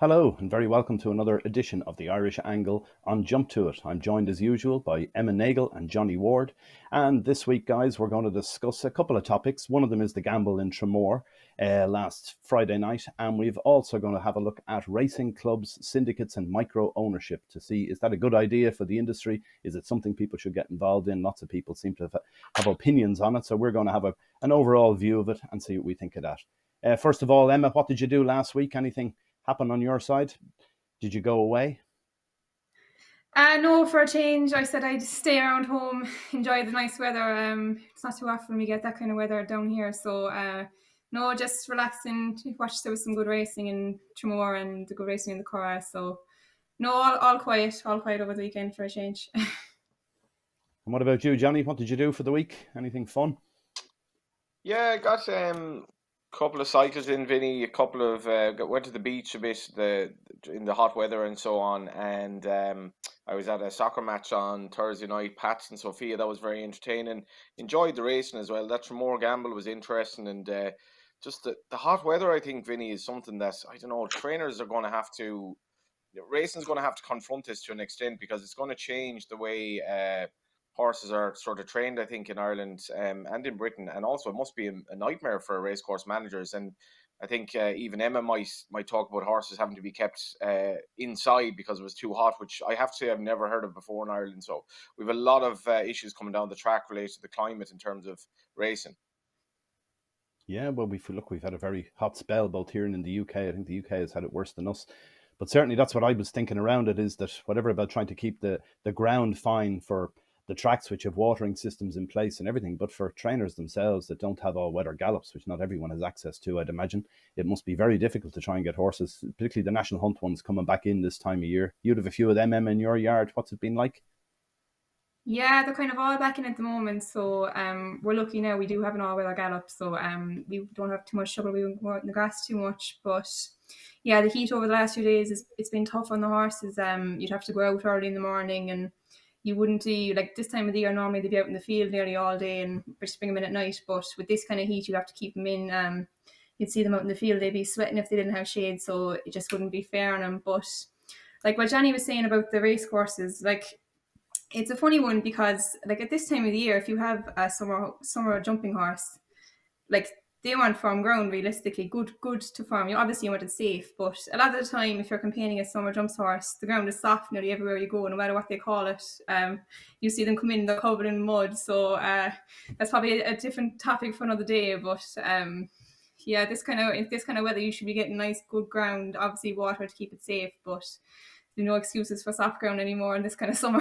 Hello, and very welcome to another edition of the Irish Angle on Jump to It. I'm joined as usual by Emma Nagle and Johnny Ward. And this week, guys, we're going to discuss a couple of topics. One of them is the gamble in Tramore last Friday night. And we've also going to have a look at racing clubs, syndicates, and micro ownership to see, is that a good idea for the industry? Is it something people should get involved in? Lots of people seem to have opinions on it. So we're going to have an overall view of it and see what we think of that. First of all, Emma, what did you do last week? Anything happen on your side? Did you go away? No, for a change, I said I'd stay around home, enjoy the nice weather. It's not too often we get that kind of weather down here, so no, just relaxing. There was some good racing in Tramore and the good racing in the Cora. So no, all quiet over the weekend for a change. And what about you, Johnny? What did you do for the week? Anything fun? Yeah, I got couple of cycles in, Vinny. A couple of went to the beach a bit in the hot weather and so on. And I was at a soccer match on Thursday night, Pats and Sophia. That was very entertaining. Enjoyed the racing as well. That Tramore gamble was interesting, and just the hot weather, I think, Vinny, is something that, I don't know, trainers are going to have to. Racing's going to have to confront this to an extent, because it's going to change the way horses are sort of trained, I think, in Ireland and in Britain. And also it must be a nightmare for racecourse managers. And I think even Emma might talk about horses having to be kept inside because it was too hot, which I have to say I've never heard of before in Ireland. So we have a lot of issues coming down the track related to the climate in terms of racing. Yeah, well, we've had a very hot spell both here and in the UK. I think the UK has had it worse than us. But certainly that's what I was thinking around it, is that whatever about trying to keep the ground fine for the tracks which have watering systems in place and everything, but for trainers themselves that don't have all-weather gallops, which not everyone has access to, I'd imagine, it must be very difficult to try and get horses, particularly the National Hunt ones, coming back in this time of year. You'd have a few of them, Em, in your yard. What's it been like? Yeah, they're kind of all back in at the moment, so we're lucky now. We do have an all-weather gallop, so we don't have too much trouble. We won't go out in the grass too much, but yeah, the heat over the last few days it's been tough on the horses. You'd have to go out early in the morning, and you wouldn't be like this time of the year. Normally they'd be out in the field nearly all day, and just bring them in at night. But with this kind of heat, you'd have to keep them in. You'd see them out in the field; they'd be sweating if they didn't have shade, so it just wouldn't be fair on them. But like what Johnny was saying about the race courses, like it's a funny one, because like at this time of the year, if you have a summer jumping horse, like they want firm ground, realistically, good to farm. You obviously want it safe, but a lot of the time, if you're campaigning a summer jumps horse, the ground is soft nearly everywhere you go, no matter what they call it. You see them come in, they're covered in mud. So that's probably a different topic for another day. But yeah, this kind of weather, you should be getting nice, good ground. Obviously, water to keep it safe, but there's no excuses for soft ground anymore in this kind of summer.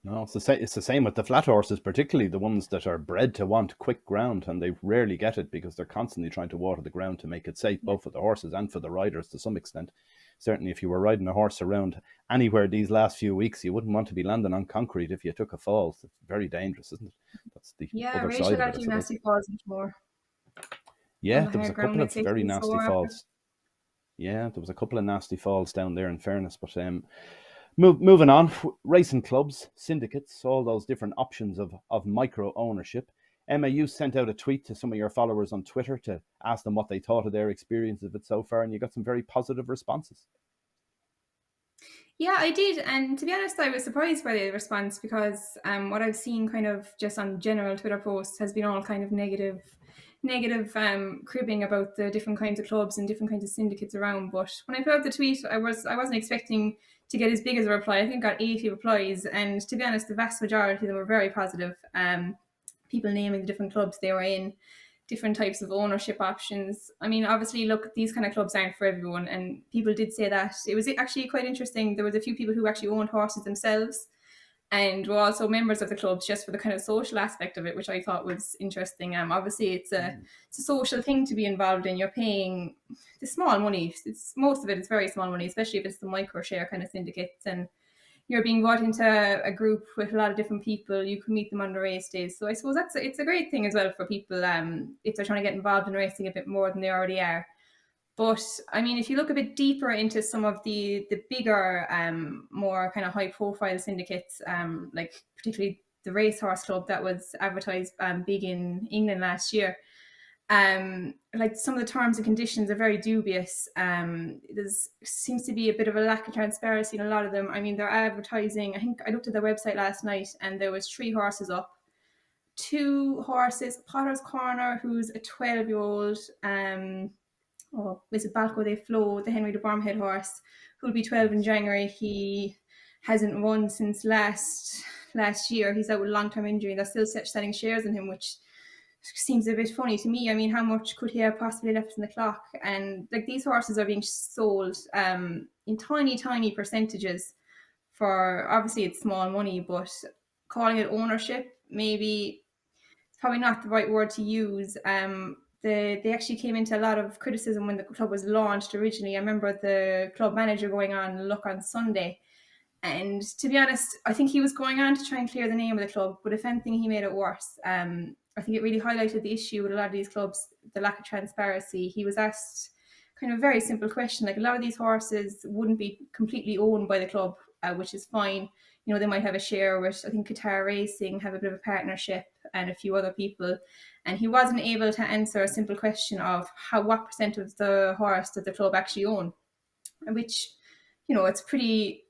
No, it's the same with the flat horses, particularly the ones that are bred to want quick ground, and they rarely get it because they're constantly trying to water the ground to make it safe, both for the horses and for the riders to some extent. Certainly, if you were riding a horse around anywhere these last few weeks, you wouldn't want to be landing on concrete if you took a fall. It's very dangerous, isn't it? That's the other Rachel side got of a it, few I suppose. nasty falls before. Yeah, On the there was higher a ground, couple I'd of say very pretty nasty sore. falls. Yeah, there was a couple of nasty falls down there, in fairness. But moving on, racing clubs, syndicates, all those different options of micro ownership. Emma, you sent out a tweet to some of your followers on Twitter to ask them what they thought of their experience of it so far, and you got some very positive responses. Yeah, I did. And to be honest, I was surprised by the response, because what I've seen kind of just on general Twitter posts has been all kind of negative cribbing about the different kinds of clubs and different kinds of syndicates around. But when I put out the tweet, I wasn't expecting to get as big as a reply. I think I got 80 replies, and to be honest, the vast majority of them were very positive. People naming the different clubs they were in, different types of ownership options. I mean, obviously, look, these kind of clubs aren't for everyone, and people did say that. It was actually quite interesting. There was a few people who actually owned horses themselves and were also members of the clubs, just for the kind of social aspect of it, which I thought was interesting. Obviously, it's a social thing to be involved in. You're paying the small money. It's most of it is very small money, especially if it's the micro share kind of syndicates, and you're being brought into a group with a lot of different people. You can meet them on the race days. So I suppose it's a great thing as well for people if they're trying to get involved in racing a bit more than they already are. But I mean, if you look a bit deeper into some of the bigger, more kind of high profile syndicates, like particularly the Racehorse Club that was advertised big in England last year, like some of the terms and conditions are very dubious. There seems to be a bit of a lack of transparency in a lot of them. I mean, they're advertising. I think I looked at their website last night, and there was 3 horses up. 2 horses, Potter's Corner, who's a 12-year-old. Is it Balco de Flo, the Henry de Bromhead horse, who'll be 12 in January. He hasn't won since last year. He's out with long-term injury. They're still selling shares in him, which seems a bit funny to me. I mean, how much could he have possibly left in the clock? And like, these horses are being sold in tiny percentages for, obviously it's small money, but calling it ownership, maybe it's probably not the right word to use. They actually came into a lot of criticism when the club was launched originally. I remember the club manager going on Look on Sunday, and to be honest, I think he was going on to try and clear the name of the club, but if anything, he made it worse. I think it really highlighted the issue with a lot of these clubs, the lack of transparency. He was asked kind of a very simple question, like, a lot of these horses wouldn't be completely owned by the club, which is fine. You know, they might have a share with, I think, Qatar Racing have a bit of a partnership, and a few other people. And he wasn't able to answer a simple question of what percent of the horse did the club actually own, which, you know, it's pretty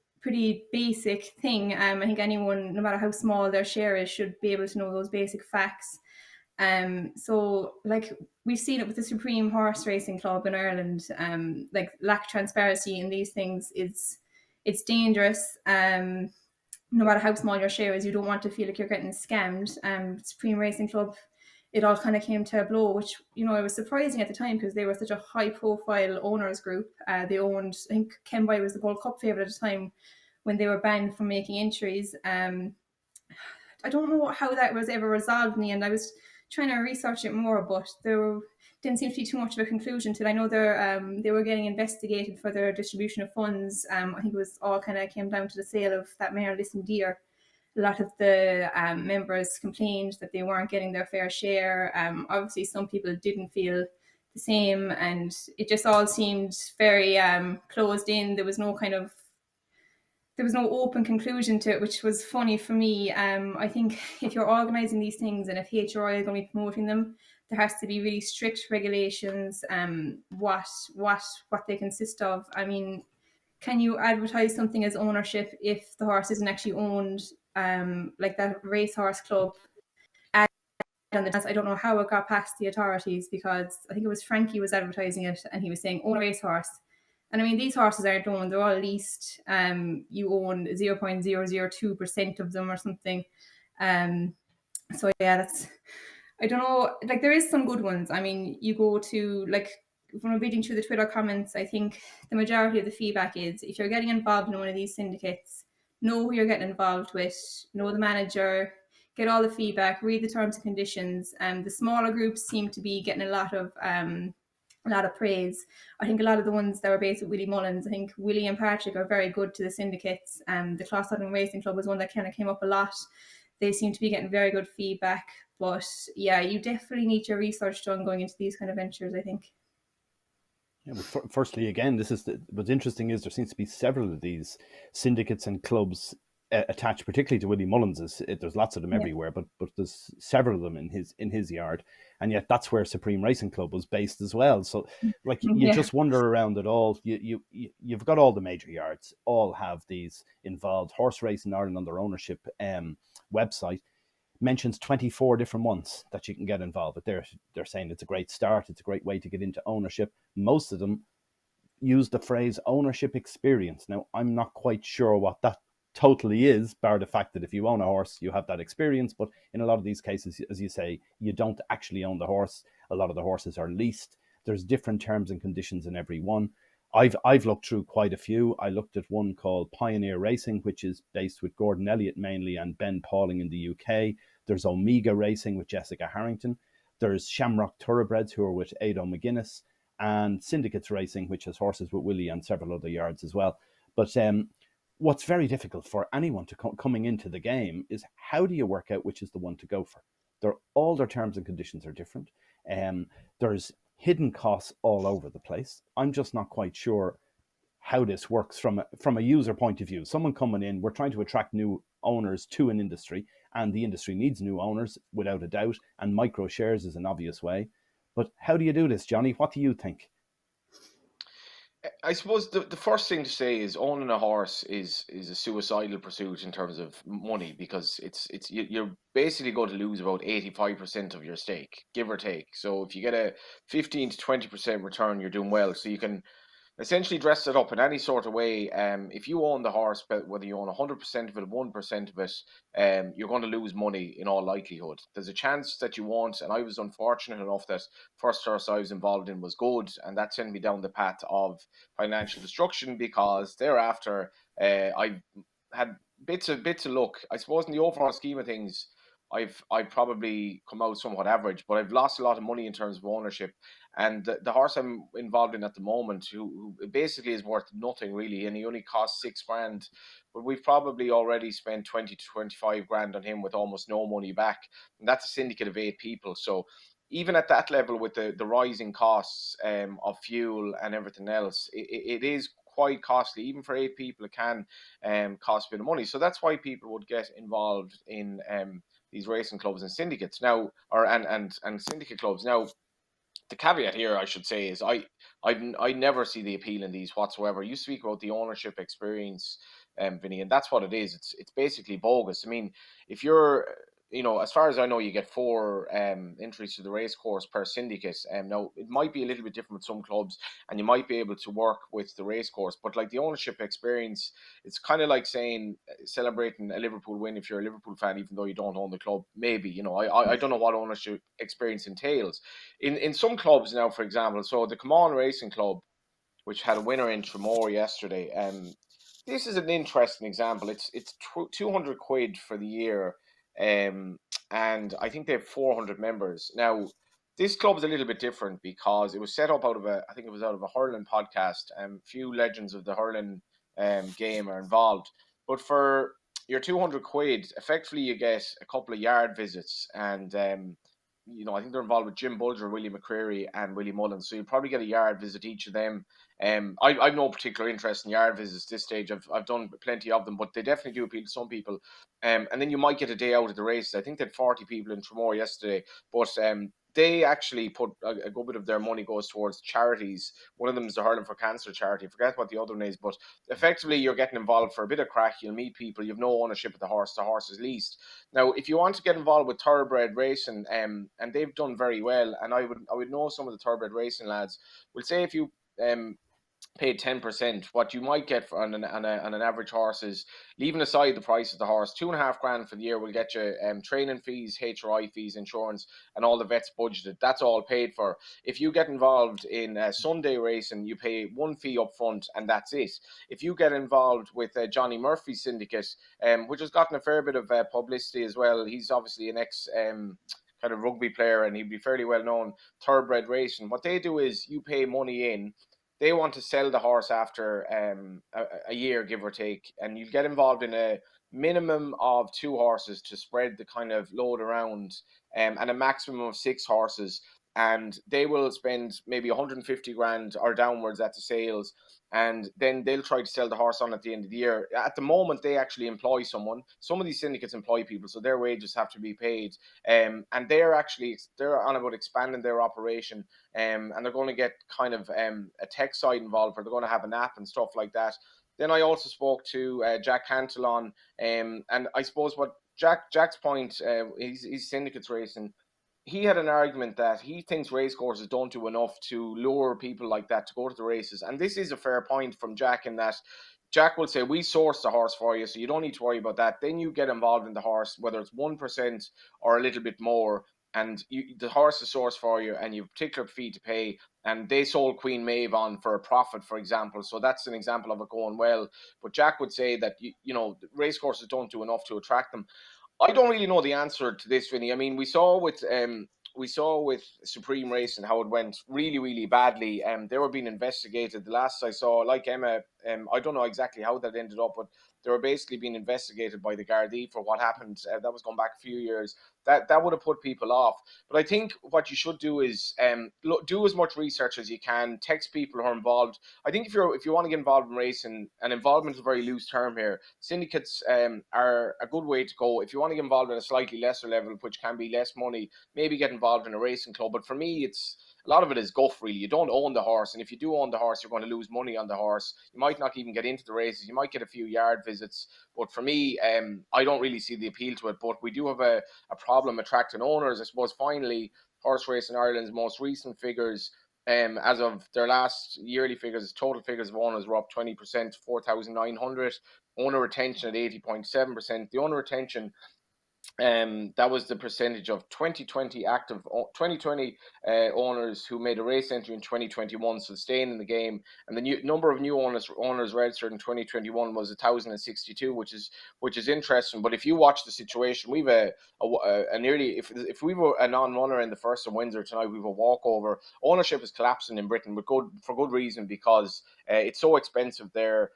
basic thing. I think anyone, no matter how small their share is, should be able to know those basic facts. So like, we've seen it with the Supreme Horse Racing Club in Ireland. Like, lack of transparency in these things it's dangerous. No matter how small your share is, you don't want to feel like you're getting scammed. Supreme Racing Club, it all kind of came to a blow, which, you know, it was surprising at the time because they were such a high profile owners group. They owned, I think Kenboy was the Gold Cup favourite at the time when they were banned from making entries. I don't know how that was ever resolved in the end. I was trying to research it more, but there didn't seem to be too much of a conclusion to it. I know they were getting investigated for their distribution of funds. I think it was all kind of came down to the sale of that mare Listen Dear. A lot of the members complained that they weren't getting their fair share. Obviously, some people didn't feel the same, and it just all seemed very closed in. There was no open conclusion to it, which was funny for me. I think if you're organising these things and if HRI is going to be promoting them, there has to be really strict regulations. What they consist of. I mean, can you advertise something as ownership if the horse isn't actually owned? Like that racehorse club. I don't know how it got past the authorities, because I think it was Frankie was advertising it and he was saying own a racehorse. And I mean, these horses aren't owned, they're all leased. You own 0.002% of them or something. So yeah, I don't know, like, there is some good ones. I mean, you go to, like, when I'm reading through the Twitter comments, I think the majority of the feedback is, if you're getting involved in one of these syndicates, know who you're getting involved with, know the manager, get all the feedback, read the terms and conditions. The smaller groups seem to be getting a lot of praise. I think a lot of the ones that were based with Willie Mullins, I think Willie and Patrick are very good to the syndicates. The Closs Racing Club was one that kind of came up a lot. They seem to be getting very good feedback. But yeah, you definitely need your research done going into these kind of ventures, I think. Yeah, well, firstly, again, what's interesting is there seems to be several of these syndicates and clubs attached, particularly to Willie Mullins. There's lots of them everywhere, but there's several of them in his yard, and yet that's where Supreme Racing Club was based as well. So, like, you just wonder around it all. You've got all the major yards all have these involved. Horse Racing Ireland on their ownership website mentions 24 different ones that you can get involved with. They're saying it's a great start, it's a great way to get into ownership. Most of them use the phrase ownership experience. Now, I'm not quite sure what that totally is, bar the fact that if you own a horse, you have that experience. But in a lot of these cases, as you say, you don't actually own the horse. A lot of the horses are leased. There's different terms and conditions in every one. I've looked through quite a few. I looked at one called Pioneer Racing, which is based with Gordon Elliott mainly and Ben Pauling in the UK. There's Omega Racing with Jessica Harrington. There's Shamrock Thoroughbreds, who are with Aidan McGuinness, and Syndicates Racing, which has horses with Willie and several other yards as well. But what's very difficult for anyone to coming into the game is, how do you work out which is the one to go for? All their terms and conditions are different. There's hidden costs all over the place. I'm just not quite sure how this works from a user point of view. Someone coming in, we're trying to attract new owners to an industry, and the industry needs new owners without a doubt, and micro shares is an obvious way. But how do you do this, Johnny? What do you think? I suppose the first thing to say is owning a horse is a suicidal pursuit in terms of money, because you're basically going to lose about 85% of your stake, give or take. So if you get a 15 to 20% return, you're doing well. So you can essentially dress it up in any sort of way. If you own the horse, but whether you own 100% of it, 1% of it, you're going to lose money in all likelihood. There's a chance that you won't, and I was unfortunate enough that first horse I was involved in was good, and that sent me down the path of financial destruction, because thereafter I had bits of luck. I suppose in the overall scheme of things, I've probably come out somewhat average, but I've lost a lot of money in terms of ownership. And the horse I'm involved in at the moment, who basically is worth nothing really, and he only costs 6 grand, but we've probably already spent 20 to 25 grand on him with almost no money back. And that's a syndicate of 8 people. So even at that level, with the rising costs of fuel and everything else, it is quite costly. Even for 8 people, it can cost a bit of money. So that's why people would get involved in these racing clubs and syndicates now, or and syndicate clubs. Now, the caveat here, I should say, is I never see the appeal in these whatsoever. You speak about the ownership experience, Vinny, and that's what it is. It's basically bogus. I mean, if you're, as far as I know, you get 4 entries to the race course per syndicate. Now it might be a little bit different with some clubs, and you might be able to work with the race course, but like the ownership experience, it's kind of like saying celebrating a Liverpool win if you're a Liverpool fan, even though you don't own the club. Maybe, I don't know what ownership experience entails. In some clubs now, for example, so the Come On Racing Club, which had a winner in Tramore yesterday, this is an interesting example. It's 200 quid for the year, um, and I think they have 400 members. Now, this club is a little bit different because it was set up I think it was out of a hurling podcast, and few legends of the hurling game are involved. But for your 200 quid, effectively you get a couple of yard visits, and I think they're involved with Jim Bulger, Willie McCreary, and Willie Mullins. So you probably get a yard visit each of them. I've no particular interest in yard visits at this stage. I've done plenty of them, but they definitely do appeal to some people. And then you might get a day out of the races. I think they had 40 people in Tramore yesterday, but they actually put a good bit of their money goes towards charities. One of them is the Hurling for Cancer charity. I forget what the other one is, but effectively you're getting involved for a bit of crack. You'll meet people. You have no ownership of the horse is leased. Now, if you want to get involved with thoroughbred racing, and they've done very well, and I would know some of the thoroughbred racing lads. We'll say if you paid 10%, what you might get on an average horse is, leaving aside the price of the horse, 2.5 grand for the year will get you training fees, HRI fees, insurance, and all the vets budgeted. That's all paid for. If you get involved in Sunday racing, you pay one fee up front, and that's it. If you get involved with Johnny Murphy's syndicate, which has gotten a fair bit of publicity as well, he's obviously an ex kind of rugby player, and he'd be fairly well known. Thoroughbred racing, what they do is you pay money in. They want to sell the horse after a year, give or take, and you get involved in a minimum of 2 horses to spread the kind of load around, and a maximum of 6 horses. And they will spend maybe 150 grand or downwards at the sales, and then they'll try to sell the horse on at the end of the year. At the moment, they actually employ someone. Some of these syndicates employ people, so their wages have to be paid. And they're on about expanding their operation, and they're going to get kind of a tech side involved, where they're going to have an app and stuff like that. Then I also spoke to Jack Cantillon, and I suppose what Jack's point, he's syndicates racing. He had an argument that he thinks racecourses don't do enough to lure people like that to go to the races. And this is a fair point from Jack, in that Jack will say, we source the horse for you, so you don't need to worry about that. Then you get involved in the horse, whether it's 1% or a little bit more, and the horse is sourced for you, and you have a particular fee to pay. And they sold Queen Maeve on for a profit, for example. So that's an example of it going well. But Jack would say that, racecourses don't do enough to attract them. I don't really know the answer to this, Vinny. I mean, we saw with Supreme Racing how it went really, really badly. They were being investigated. The last I saw, like Emma, I don't know exactly how that ended up, but they were basically being investigated by the Gardaí for what happened. That was going back a few years. That would have put people off. But I think what you should do is do as much research as you can. Text people who are involved. I think if you want to get involved in racing, and involvement is a very loose term here, syndicates are a good way to go. If you want to get involved at a slightly lesser level, which can be less money, maybe get involved in a racing club. But for me, it's a lot of it is guff, really. You don't own the horse, and if you do own the horse, you're going to lose money on the horse. You might not even get into the races. You might get a few yard visits. But for me, I don't really see the appeal to it. But we do have a problem attracting owners. I suppose finally, Horse Racing Ireland's most recent figures, as of their last yearly figures, total figures of owners were up 20%, 4,900. Owner retention at 80.7%. The owner retention, that was the percentage of 2020 owners who made a race entry in 2021, so staying in the game, and the number of new owners registered in 2021 was 1,062, which is interesting. But if you watch the situation, we've a nearly, if we were a non-runner in the first of Windsor tonight, we've a walkover. Ownership is collapsing in Britain, but for good reason, because it's so expensive there.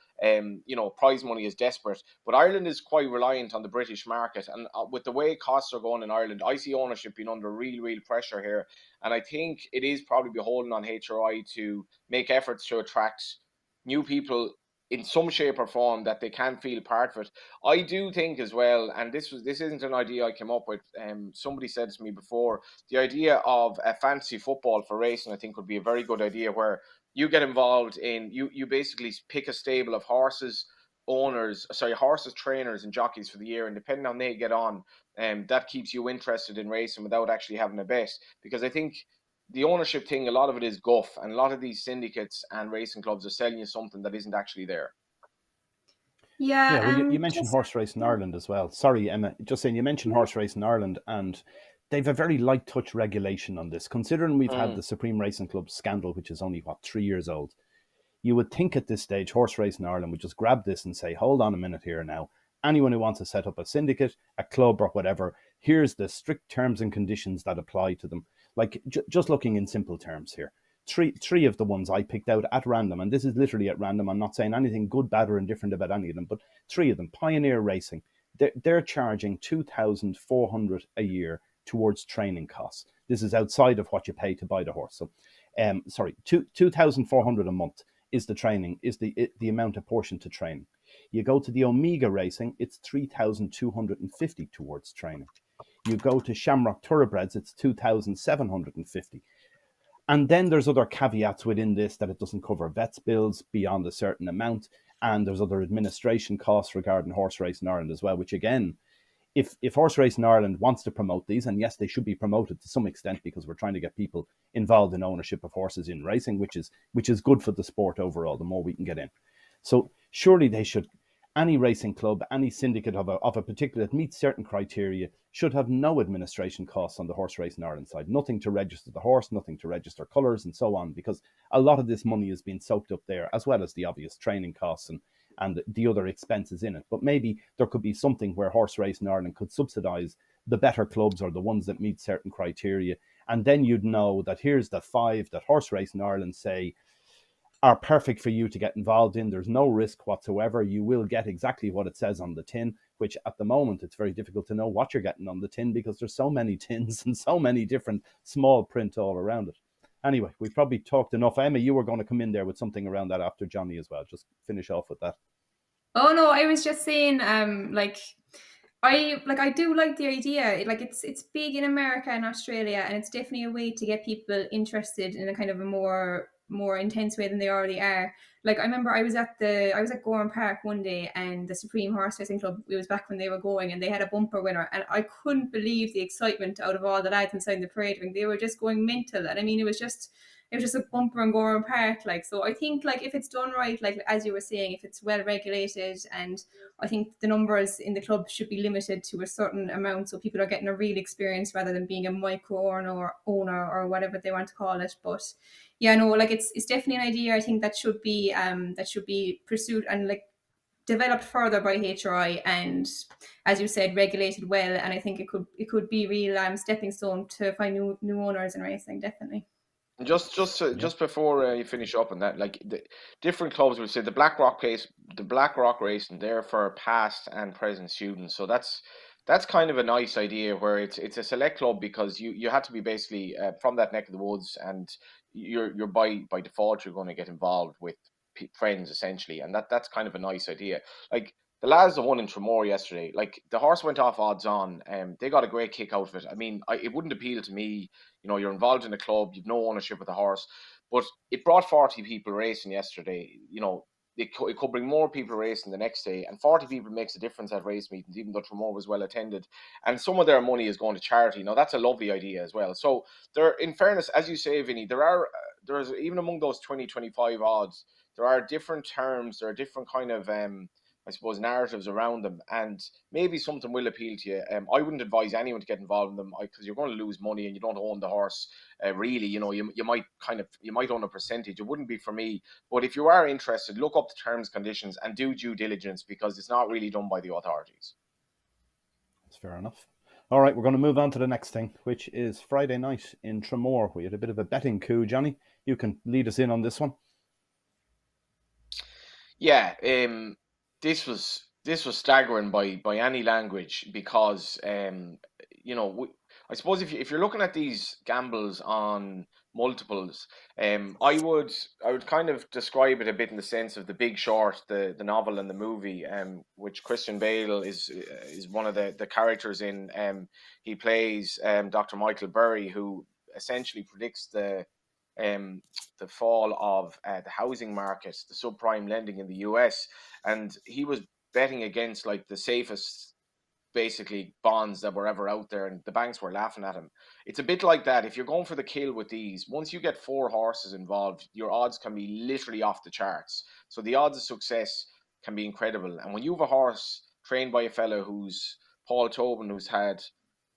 Prize money is desperate, but Ireland is quite reliant on the British market, and with the way costs are going in Ireland, I see ownership being under real pressure here, and I think it is probably beholden on HRI to make efforts to attract new people in some shape or form that they can feel part of it. I do think as well, and this isn't an idea I came up with. Somebody said to me before, the idea of a fantasy football for racing, I think, would be a very good idea, where you get involved in, you basically pick a stable of horses, trainers and jockeys for the year, and depending on how they get on, that keeps you interested in racing without actually having a bet. Because I think the ownership thing, a lot of it is guff, and a lot of these syndicates and racing clubs are selling you something that isn't actually there. Yeah. Well, you mentioned horse racing Ireland as well. Sorry, Emma, just saying, you mentioned horse racing Ireland, and they've a very light touch regulation on this. Considering we've had the Supreme Racing Club scandal, which is only 3 years old, you would think at this stage Horse Racing Ireland would just grab this and say, hold on a minute here now. Anyone who wants to set up a syndicate, a club or whatever, here's the strict terms and conditions that apply to them. Like, just looking in simple terms here. Three of the ones I picked out at random, and this is literally at random, I'm not saying anything good, bad or indifferent about any of them, but 3 of them. Pioneer Racing, they're charging $2,400 a year towards training costs. This is outside of what you pay to buy the horse. So, $2,400 a month is the training, is the amount apportioned to training. You go to the Omega Racing, it's $3,250 towards training. You go to Shamrock Thoroughbreds, it's $2,750. And then there's other caveats within this, that it doesn't cover vets bills beyond a certain amount, and there's other administration costs regarding Horse Racing Ireland as well, which again, if Horse Racing Ireland wants to promote these, and yes, they should be promoted to some extent, because we're trying to get people involved in ownership of horses in racing, which is good for the sport overall, the more we can get in. So surely they should, any racing club, any syndicate of a particular that meets certain criteria should have no administration costs on the Horse Racing Ireland side. Nothing to register the horse, nothing to register colours and so on, because a lot of this money is being soaked up there, as well as the obvious training costs and the other expenses in it. But maybe there could be something where Horse Racing Ireland could subsidise the better clubs or the ones that meet certain criteria. And then you'd know that here's the 5 that Horse Racing Ireland say are perfect for you to get involved in. There's no risk whatsoever. You will get exactly what it says on the tin, which at the moment it's very difficult to know what you're getting on the tin, because there's so many tins and so many different small print all around it. Anyway, we've probably talked enough. Emma, you were going to come in there with something around that after Johnny as well. Just finish off with that. Oh no, I was just saying, I do like the idea. Like, it's big in America and Australia, and it's definitely a way to get people interested in a kind of a more intense way than they already are. Like, I remember I was at Gorham Park one day, and the Supreme Horse Racing Club, it was back when they were going, and they had a bumper winner, and I couldn't believe the excitement out of all the lads inside the parade ring. They were just going mental, and I mean, it was just a bumper in Gorham Park. Like, so I think, like, if it's done right, like as you were saying, if it's well regulated, and I think the numbers in the club should be limited to a certain amount, so people are getting a real experience rather than being a micro owner or whatever they want to call it. But yeah, no, like, it's definitely an idea. I think that should be pursued and, like, developed further by HRI, and, as you said, regulated well. And I think it could be real stepping stone to find new owners in racing, definitely. Just before you finish up on that, like the different clubs will say the Blackrock race, and they're for past and present students. So that's kind of a nice idea where it's a select club because you had to be basically from that neck of the woods, and you're by default you're going to get involved with friends essentially, and that's kind of a nice idea. Like the lads that won in Tramore yesterday, like the horse went off odds on, and they got a great kick out of it. I mean, it wouldn't appeal to me. You know, you're involved in a club, you've no ownership of the horse, but it brought 40 people racing yesterday. You know, it could bring more people racing the next day, and 40 people makes a difference at race meetings, even though Tramore was well attended. And some of their money is going to charity. Now, that's a lovely idea as well. So, in fairness, as you say, Vinny, there's even among those 20-25 odds, there are different terms, there are different kind of I suppose narratives around them, and maybe something will appeal to you. I wouldn't advise anyone to get involved in them because you're going to lose money and you don't own the horse. Really, you know, you might own a percentage. It wouldn't be for me, but if you are interested, look up the terms, conditions, and do due diligence because it's not really done by the authorities. That's fair enough. All right, we're going to move on to the next thing, which is Friday night in Tramore. We had a bit of a betting coup, Johnny. You can lead us in on this one. Yeah, this was staggering by any language because you know, I suppose if you're looking at these gambles on multiples, I would kind of describe it a bit in the sense of The Big Short, the novel and the movie, which Christian Bale is one of the characters in. He plays Dr. Michael Burry, who essentially predicts the fall of the housing market, the subprime lending in the US, and he was betting against like the safest basically bonds that were ever out there, and the banks were laughing at him. It's a bit like that. If you're going for the kill with these, once you get 4 horses involved, your odds can be literally off the charts. So the odds of success can be incredible. And when you have a horse trained by a fellow who's Paul Tobin, who's had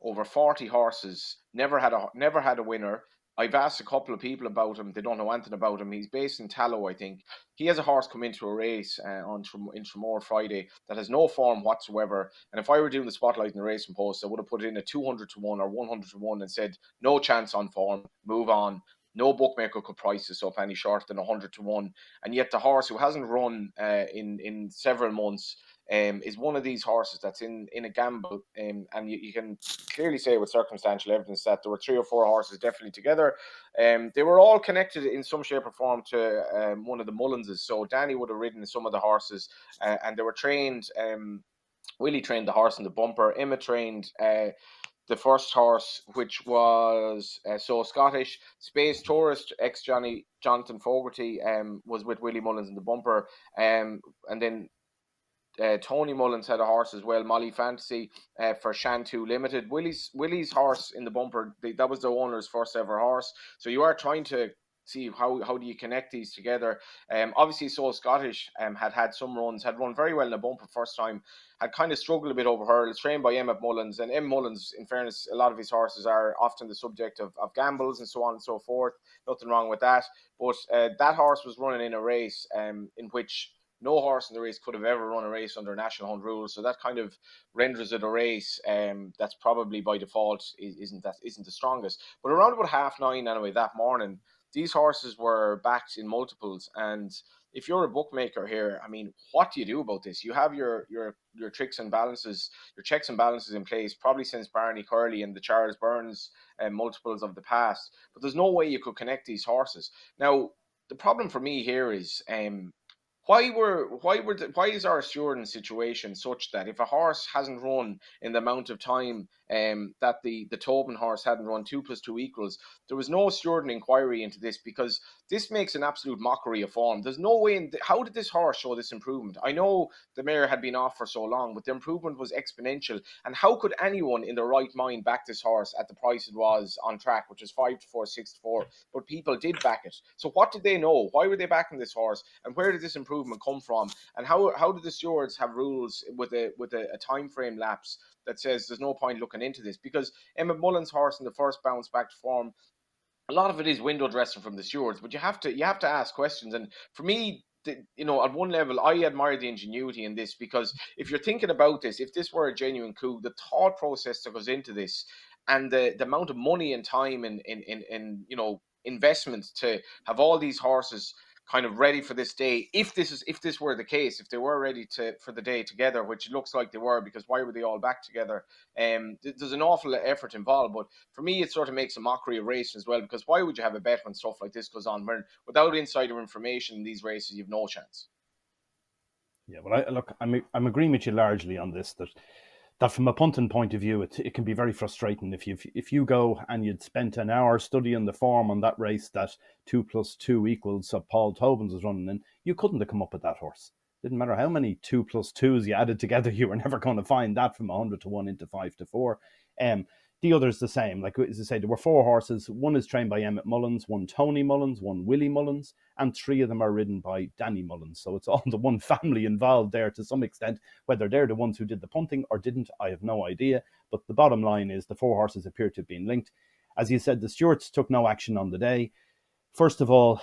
over 40 horses, never had a winner. I've asked a couple of people about him. They don't know anything about him. He's based in Tallow, I think. He has a horse come into a race in Tramore Friday that has no form whatsoever. And if I were doing the spotlight in the racing post, I would have put in a 200 to 1 or 100 to 1 and said, no chance on form, move on. No bookmaker could price this up any shorter than 100 to 1. And yet the horse, who hasn't run in several months, is one of these horses that's in a gamble, and you can clearly say with circumstantial evidence that there were 3 or 4 horses definitely together. They were all connected in some shape or form to one of the Mullenses. So Danny would have ridden some of the horses, and they were trained. Willie trained the horse in the bumper. Emma trained the first horse, which was So Scottish. Space Tourist, Jonathan Fogarty, was with Willie Mullins in the bumper, and then Tony Mullins had a horse as well, Molly Fantasy, for Shantou Limited. Willie's horse in the bumper, that was the owner's first ever horse. So you are trying to see how do you connect these together. Obviously, So Scottish had some runs, had run very well in the bumper first time, had kind of struggled a bit over hurdles, trained by Emma Mullins. And Emma Mullins, in fairness, a lot of his horses are often the subject of gambles and so on and so forth. Nothing wrong with that. But that horse was running in a race in which no horse in the race could have ever run a race under National Hunt rules, so that kind of renders it a race that's probably by default isn't the strongest. But around about 9:30 anyway that morning, these horses were backed in multiples, and if you're a bookmaker here, I mean, what do you do about this? You have your tricks and balances, your checks and balances in place, probably since Barney Curley and the Charles Burns multiples of the past, but there's no way you could connect these horses. Now, the problem for me here is why is our stewarding situation such that if a horse hasn't run in the amount of time that the Tobin horse hadn't run 2 + 2 equals, there was no stewarding inquiry into this, because this makes an absolute mockery of form. There's no way how did this horse show this improvement? I know the mare had been off for so long, but the improvement was exponential. And how could anyone in their right mind back this horse at the price it was on track, which was 5 to 4, 6 to 4? But people did back it. So what did they know? Why were they backing this horse? And where did this improvement come from? And how do the stewards have rules with a time frame lapse that says there's no point looking into this? Because Emma Mullins' horse in the first bounce back to form, a lot of it is window dressing from the stewards, but you have to ask questions. And for me, at one level, I admire the ingenuity in this, because if you're thinking about this, if this were a genuine coup, the thought process that goes into this, and the amount of money and time in investment to have all these horses kind of ready for this day. If this were the case, if they were ready for the day together, which it looks like they were, because why were they all back together? There's an awful effort involved, but for me, it sort of makes a mockery of racing as well, because why would you have a bet when stuff like this goes on? When without insider information in these races, you have no chance. Yeah, well, I'm agreeing with you largely on this, that from a punting point of view, it can be very frustrating if you go and you'd spent an hour studying the form on that race that 2 + 2 equals Paul Tobin's was running in. You couldn't have come up with that horse. Didn't matter how many 2 + 2s you added together, you were never going to find that from 100 to 1 into 5 to 4. The other's the same. Like, as I say, there were 4 horses. One is trained by Emmett Mullins, one Tony Mullins, one Willie Mullins, and 3 of them are ridden by Danny Mullins. So it's all the one family involved there to some extent. Whether they're the ones who did the punting or didn't, I have no idea. But the bottom line is the 4 horses appear to have been linked. As you said, the Stewards took no action on the day. First of all,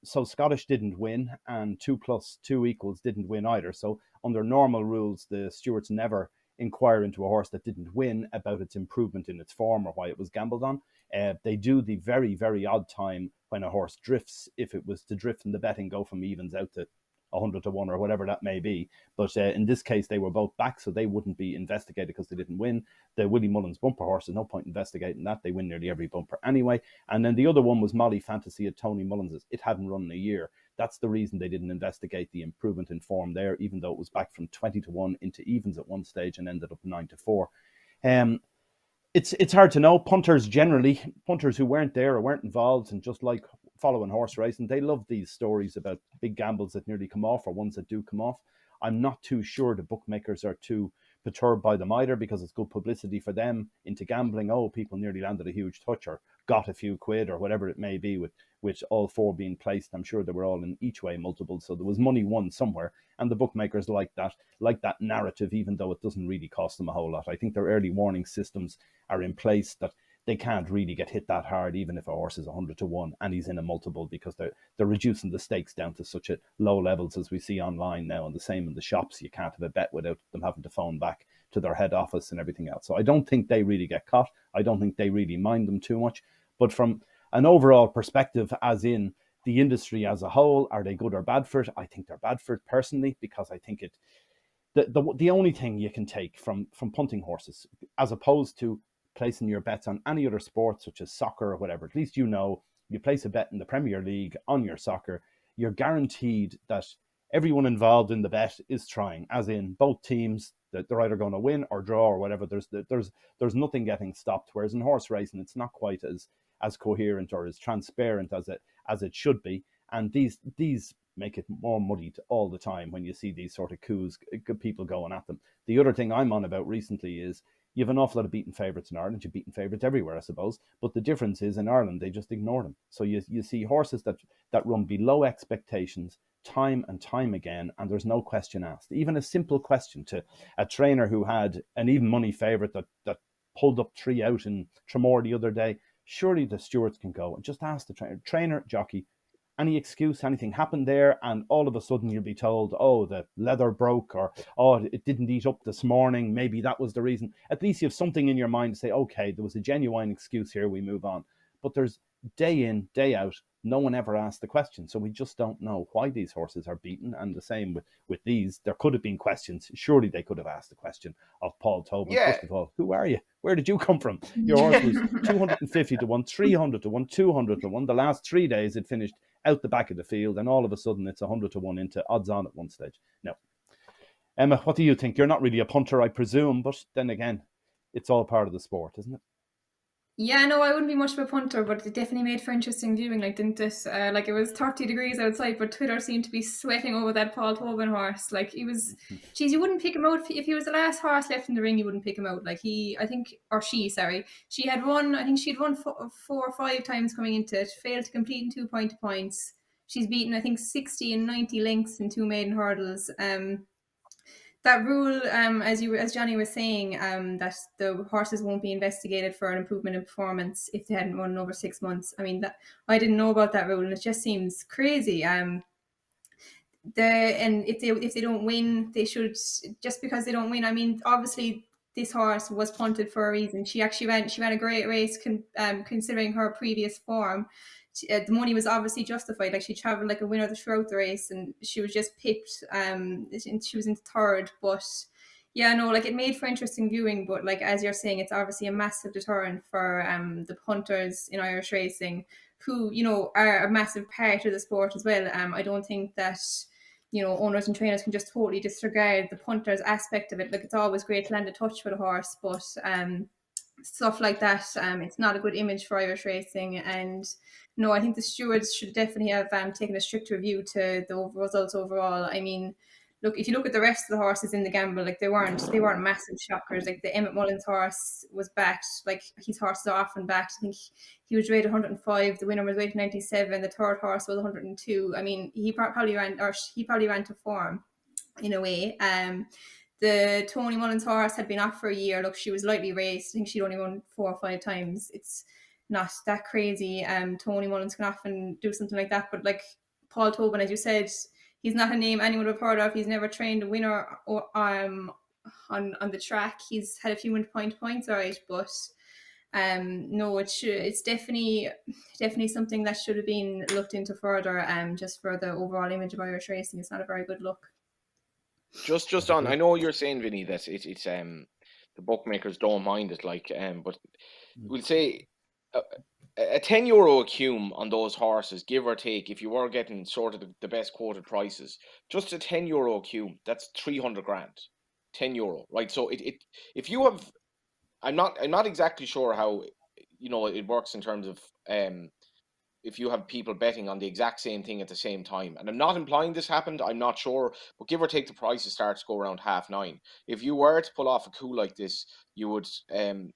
so Scottish didn't win, and 2 + 2 equals didn't win either. So under normal rules, the Stewards never inquire into a horse that didn't win about its improvement in its form or why it was gambled on. They do the very, very odd time when a horse drifts, if it was to drift in the betting, go from evens out to 100 to 1 or whatever that may be. But in this case, they were both back, so they wouldn't be investigated because they didn't win. The Willie Mullins bumper horse, there's no point investigating that. They win nearly every bumper anyway. And then the other one was Molly Fantasy at Tony Mullins's. It hadn't run in a year. That's the reason they didn't investigate the improvement in form there, even though it was back from 20 to 1 into evens at one stage and ended up 9 to 4. It's hard to know. Punters who weren't there or weren't involved and just like following horse racing, they love these stories about big gambles that nearly come off or ones that do come off. I'm not too sure the bookmakers are too perturbed by them either, because it's good publicity for them into gambling. Oh, people nearly landed a huge touch or got a few quid or whatever it may be, with all 4 being placed. I'm sure they were all in each way multiples, so there was money won somewhere, and the bookmakers like that narrative, even though it doesn't really cost them a whole lot. I think their early warning systems are in place that they can't really get hit that hard, even if a horse is 100 to 1 and he's in a multiple, because they're reducing the stakes down to such a low levels as we see online now, and the same in the shops. You can't have a bet without them having to phone back to their head office and everything else. So I don't think they really get caught. I don't think they really mind them too much. But from an overall perspective, as in the industry as a whole, are they good or bad for it? I think they're bad for it personally, because I think the only thing you can take from punting horses, as opposed to placing your bets on any other sport such as soccer or whatever, at least you place a bet in the Premier League on your soccer, you're guaranteed that everyone involved in the bet is trying, as in both teams, that they're either going to win or draw or whatever. There's nothing getting stopped. Whereas in horse racing, it's not quite as coherent or as transparent as it should be. And these make it more muddied all the time when you see these sort of coups, people going at them. The other thing I'm on about recently is you have an awful lot of beaten favourites in Ireland. You've beaten favourites everywhere, I suppose. But the difference is in Ireland, they just ignore them. So you see horses that run below expectations time and time again, and there's no question asked. Even a simple question to a trainer who had an even money favourite that pulled up 3 out in Tramore the other day, surely the stewards can go and just ask the trainer, jockey, any excuse, anything happened there, and all of a sudden you'll be told, oh, the leather broke, or oh, it didn't eat up this morning, maybe that was the reason. At least you have something in your mind to say, okay, there was a genuine excuse here, we move on. But there's day in, day out, no one ever asked the question, so we just don't know why these horses are beaten. And the same with these, there could have been questions. Surely they could have asked the question of Paul Tobin. Yeah. First of all, who are you? Where did you come from? Your horse was 250 to 1, 300 to 1, 200 to 1. The last 3 days it finished out the back of the field, and all of a sudden it's 100 to 1 into odds on at one stage. No. Emma, what do you think? You're not really a punter, I presume, but then again, it's all part of the sport, isn't it? Yeah, no, I wouldn't be much of a punter, but it definitely made for interesting viewing, like, didn't it? Like, it was 30 degrees outside, but Twitter seemed to be sweating over that Paul Tobin horse. Like, he was, geez, you wouldn't pick him out. If he was the last horse left in the ring, you wouldn't pick him out. Like, she had run 4 or 5 times coming into it, failed to complete in 2 points. She's beaten, I think, 60 and 90 lengths in 2 maiden hurdles. That rule, as Johnny was saying, that the horses won't be investigated for an improvement in performance if they hadn't run over 6 months. I mean, that I didn't know about that rule, and it just seems crazy. And if they don't win, they should, just because they don't win. I mean, obviously this horse was punted for a reason. She ran a great race considering her previous form. The money was obviously justified. Like, she travelled like a winner throughout the race, and she was just pipped. And she was in third, but yeah, no, like, it made for interesting viewing. But like, as you're saying, it's obviously a massive deterrent for the punters in Irish racing, who, you know, are a massive part of the sport as well. I don't think that, you know, owners and trainers can just totally disregard the punters aspect of it. Like, it's always great to land a touch with a horse, but stuff like that, it's not a good image for Irish racing. And no, I think the stewards should definitely have taken a stricter view to the results overall. I mean, look, if you look at the rest of the horses in the gamble, like, they weren't massive shockers. Like, the Emmett Mullins horse was backed, like, his horses are often backed. I think he was rated 105, the winner was rated 97, the third horse was 102. I mean, he probably ran to form in a way. The Tony Mullins horse had been off for a year. Look, she was lightly raced. I think she'd only won 4 or 5 times. It's not that crazy. Tony Mullins can often do something like that, but like Paul Tobin, as you said, he's not a name anyone would have heard of. He's never trained a winner on the track. He's had a few points, all right, but no, it's definitely something that should have been looked into further. Just for the overall image of Irish racing, it's not a very good look. Just on, I know you're saying, Vinny, that it's the bookmakers don't mind it, like, but we'll say a €10 a cume on those horses, give or take, if you were getting sort of the best quoted prices, just a €10 a cume, that's 300 grand, €10, right? So it if you have, I'm not exactly sure how, you know, it works in terms of if you have people betting on the exact same thing at the same time. And I'm not implying this happened, I'm not sure, but give or take, the prices start to go around 9:30. If you were to pull off a coup like this, you would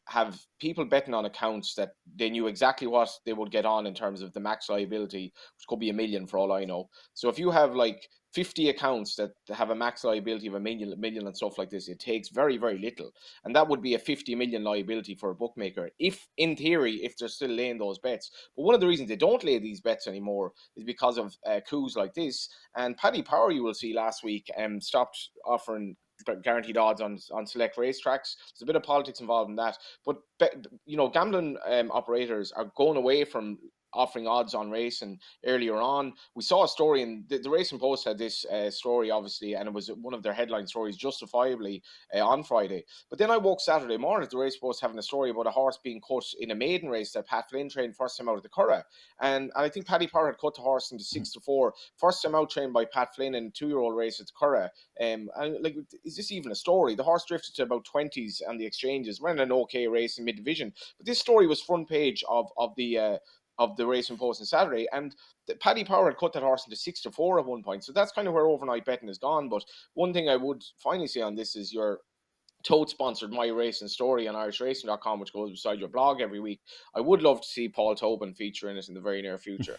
have people betting on accounts that they knew exactly what they would get on in terms of the max liability, which could be $1 million for all I know. So if you have like 50 accounts that have a max liability of $1 million and stuff like this, it takes very, very little. And that would be a 50 million liability for a bookmaker, if, in theory, if they're still laying those bets. But one of the reasons they don't lay these bets anymore is because of coups like this. And Paddy Power, you will see last week, stopped offering guaranteed odds on select racetracks. There's a bit of politics involved in that. But, you know, gambling operators are going away from offering odds on racing earlier on. We saw a story, and the Racing Post had this story, obviously, and it was one of their headline stories, justifiably, on Friday. But then I woke Saturday morning, the Racing Post having a story about a horse being cut in a maiden race that Pat Flynn trained first time out of the Curragh. And I think Paddy Power had cut the horse into 6-4, first time out trained by Pat Flynn in a 2-year-old race at the Curragh. And like, is this even a story? The horse drifted to about 20s on the exchanges, ran an okay race in mid-division. But this story was front page of the Racing Post on Saturday, and Paddy Power had cut that horse into 6-4 at one point. So that's kind of where overnight betting has gone. But one thing I would finally say on this is your tote sponsored My Racing Story on irishracing.com, which goes beside your blog every week. I would love to see Paul Tobin feature in it in the very near future.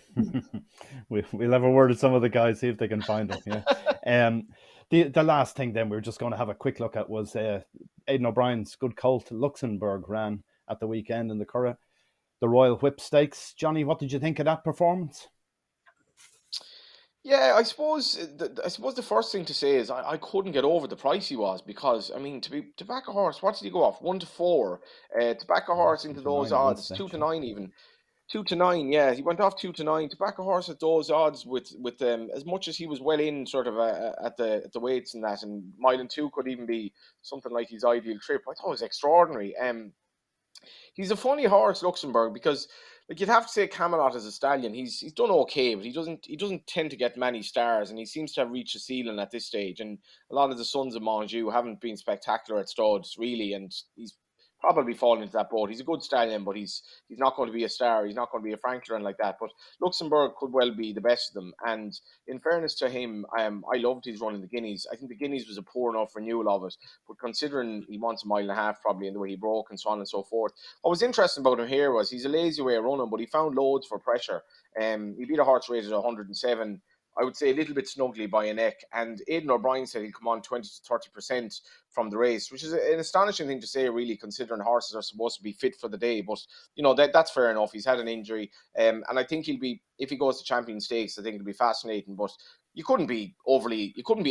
We'll have a word with some of the guys, see if they can find him. Yeah. The last thing then we're just going to have a quick look at was Aidan O'Brien's good colt Luxembourg ran at the weekend in the Curragh, the Royal Whip Stakes. Johnny, what did you think of that performance? Yeah, I suppose the first thing to say is I couldn't get over the price he was, because, I mean, to back a horse, what did he go off? 1-4. To back a horse into those odds, 2-9 even. 2-9, yeah. He went off 2-9. To back a horse at those odds with as much as he was well in sort of at the weights and that, and mile and 2 could even be something like his ideal trip. I thought it was extraordinary. He's a funny horse, Luxembourg, because, like, you'd have to say Camelot as a stallion. He's done okay, but he doesn't tend to get many stars, and he seems to have reached a ceiling at this stage. And a lot of the sons of Monjou haven't been spectacular at studs, really, and he's probably fallen into that boat. He's a good stallion, but he's not going to be a star. He's not going to be a Frank or like that. But Luxembourg could well be the best of them. And in fairness to him, I loved his run in the Guineas. I think the Guineas was a poor enough renewal of it. But considering he wants 1.5 miles probably, and the way he broke and so on and so forth, what was interesting about him here was he's a lazy way of running, but he found loads for pressure. He beat a horse rated 107. I would say a little bit snugly by a neck. And Aidan O'Brien said he'll come on 20 to 30% from the race, which is an astonishing thing to say, really, considering horses are supposed to be fit for the day. But, you know, that's fair enough. He's had an injury. And I think he'll be, if he goes to Champion Stakes, I think it'll be fascinating. But you couldn't be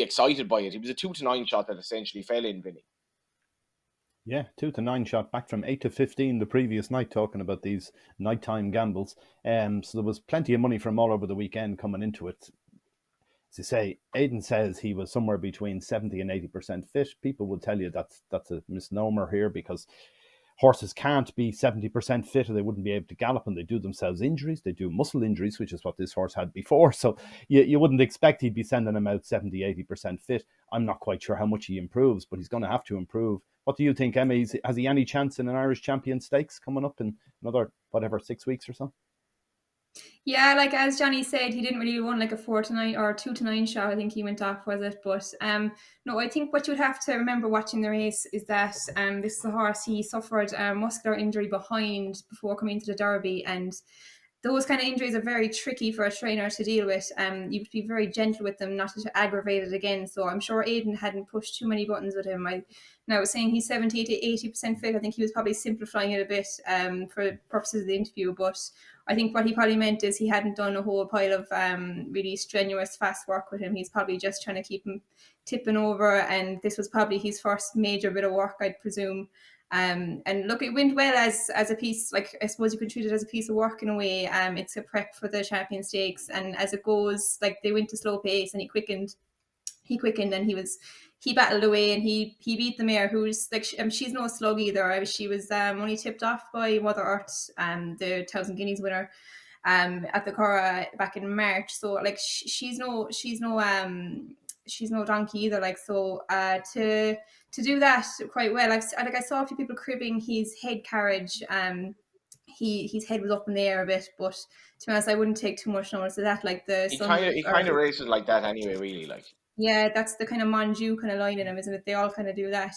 excited by it. He was a 2-9 shot that essentially fell in, Vinny. Yeah, 2 to 9 shot, back from 8 to 15 the previous night, talking about these nighttime gambles. So there was plenty of money from all over the weekend coming into it. As you say, Aidan says he was somewhere between 70 and 80% fit. People will tell you that's a misnomer here, because horses can't be 70% fit or they wouldn't be able to gallop, and they do themselves injuries. They do muscle injuries, which is what this horse had before. So you wouldn't expect he'd be sending him out 70, 80% fit. I'm not quite sure how much he improves, but he's going to have to improve. What do you think, Emma? Has he any chance in an Irish Champion Stakes coming up in another, 6 weeks or so? Yeah, like as Johnny said, he didn't really run like a 4 to 9 or 2 to 9 shot. I think he went off, was it? But no, I think what you would have to remember watching the race is that this is a horse, he suffered a muscular injury behind before coming to the Derby, and those kind of injuries are very tricky for a trainer to deal with. You have to be very gentle with them, not to aggravate it again. So I'm sure Aidan hadn't pushed too many buttons with him. I was saying he's 70 to 80% fit. I think he was probably simplifying it a bit for purposes of the interview. But I think what he probably meant is he hadn't done a whole pile of really strenuous, fast work with him. He's probably just trying to keep him tipping over. And this was probably his first major bit of work, I'd presume. And look, it went well as a piece, like I suppose you could treat it as a piece of work in a way. It's a prep for the Champion Stakes, and as it goes, like they went to slow pace and he quickened and he battled away, and he beat the mare, who's like she's no slug either. She was only tipped off by Mother Earth, the 1,000 Guineas winner, at the Cora back in March. So like she's no donkey either. Like, so to do that quite well. I saw a few people cribbing his head carriage. His head was up in the air a bit, but to be honest, I wouldn't take too much notice of that. Like he kind of races like that anyway, really. Like, yeah, that's the kind of Monju kind of line in him, isn't it? They all kind of do that.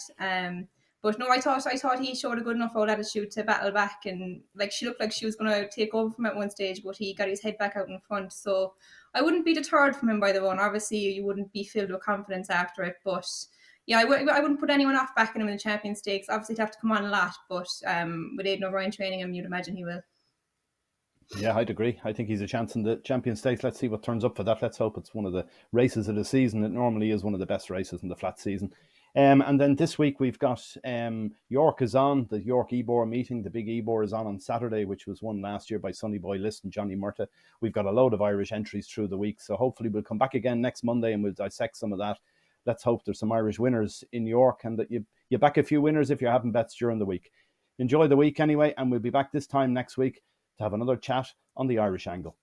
But no, I thought he showed a good enough old attitude to battle back, and like she looked like she was going to take over from at one stage, but he got his head back out in front. So I wouldn't be deterred from him by the run. Obviously, you wouldn't be filled with confidence after it, but yeah, I wouldn't put anyone off backing him in the Champion Stakes. Obviously, he'd have to come on a lot, but with Aidan O'Brien training him, you'd imagine he will. Yeah, I'd agree. I think he's a chance in the Champion Stakes. Let's see what turns up for that. Let's hope it's one of the races of the season. It normally is one of the best races in the flat season. And then this week we've got York is on, the York Ebor meeting. The big Ebor is on Saturday, which was won last year by Sonny Boy List and Johnny Murta. We've got a load of Irish entries through the week, so hopefully we'll come back again next Monday and we'll dissect some of that. Let's hope there's some Irish winners in York, and that you back a few winners if you're having bets during the week. Enjoy the week anyway, and we'll be back this time next week to have another chat on the Irish Angle.